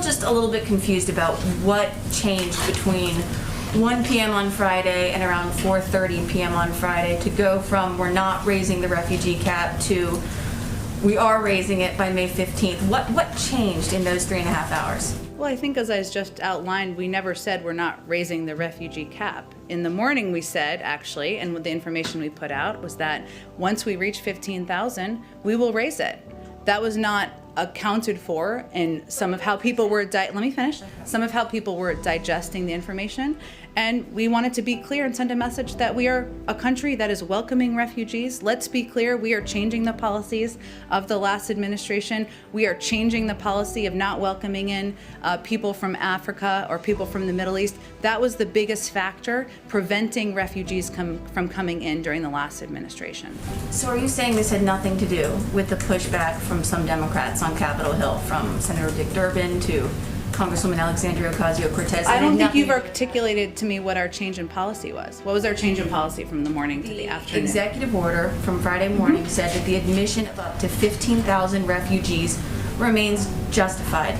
Just a little bit confused about what changed between 1 p.m. on Friday and around 4:30 p.m. on Friday to go from we're not raising the refugee cap to we are raising it by May 15th. What changed in those 3.5 hours? Well, I think as I just outlined, we never said we're not raising the refugee cap. In the morning we said, actually, and with the information we put out, was that once we reach 15,000, we will raise it. That was not accounted for in some of how people were, some of how people were digesting the information. And we wanted to be clear and send a message that we are a country that is welcoming refugees. Let's be clear, we are changing the policies of the last administration. We are changing the policy of not welcoming in people from Africa or people from the Middle East. That was the biggest factor preventing refugees from coming in during the last administration. So are you saying this had nothing to do with the pushback from some Democrats on Capitol Hill, from Senator Dick Durbin to Congresswoman Alexandria Ocasio-Cortez? I don't think you've articulated to me what our change in policy was. What was our change in policy from the morning to the afternoon? The executive order from Friday morning said that the admission of up to 15,000 refugees remains justified,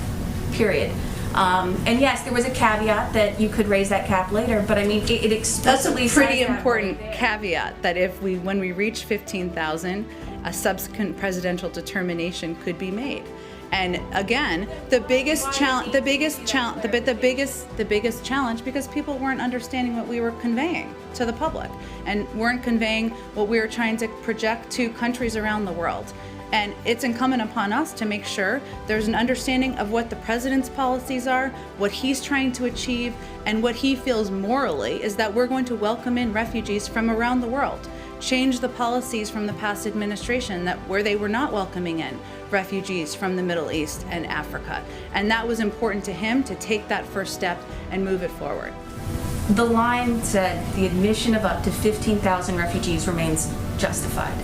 period. And yes, there was a caveat that you could raise that cap later, but I mean, it explicitly says. That's a pretty important caveat, that when we reach 15,000, a subsequent presidential determination could be made. And again, the biggest challenge, because people weren't understanding what we were conveying to the public and weren't conveying what we were trying to project to countries around the world. And it's incumbent upon us to make sure there's an understanding of what the president's policies are, what he's trying to achieve, and what he feels morally is that we're going to welcome in refugees from around the world. Change the policies from the past administration where they were not welcoming in refugees from the Middle East and Africa. And that was important to him to take that first step and move it forward. The line said the admission of up to 15,000 refugees remains justified.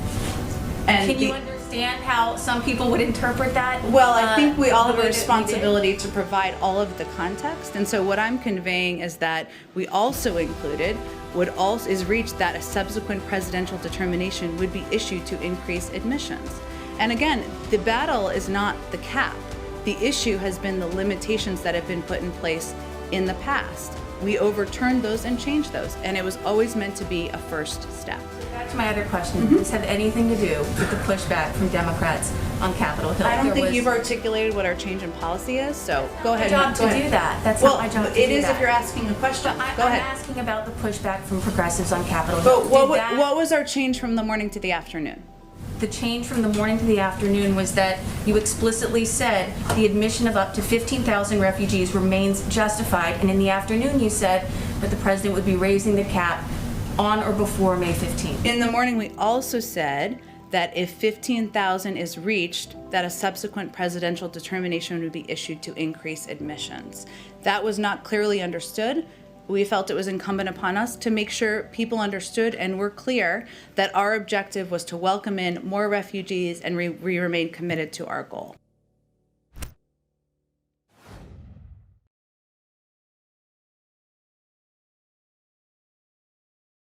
And can you understand how some people would interpret that? Well, I think we all have a responsibility to provide all of the context. And so what I'm conveying is that we also included is reached that a subsequent presidential determination would be issued to increase admissions. And again, the battle is not the cap. The issue has been the limitations that have been put in place in the past. We overturned those and changed those, and it was always meant to be a first step. Back to my other question, does this have anything to do with the pushback from Democrats on Capitol Hill? I don't think you've articulated what our change in policy is, so go ahead. My job to do that. That's not my job to do that. It is if you're asking a question. Go ahead. I'm asking about the pushback from progressives on Capitol Hill. But what was our change from the morning to the afternoon? The change from the morning to the afternoon was that you explicitly said the admission of up to 15,000 refugees remains justified, and in the afternoon you said that the president would be raising the cap on or before May 15th. In the morning we also said that if 15,000 is reached, that a subsequent presidential determination would be issued to increase admissions. That was not clearly understood. We felt it was incumbent upon us to make sure people understood and were clear that our objective was to welcome in more refugees, and we remain committed to our goal.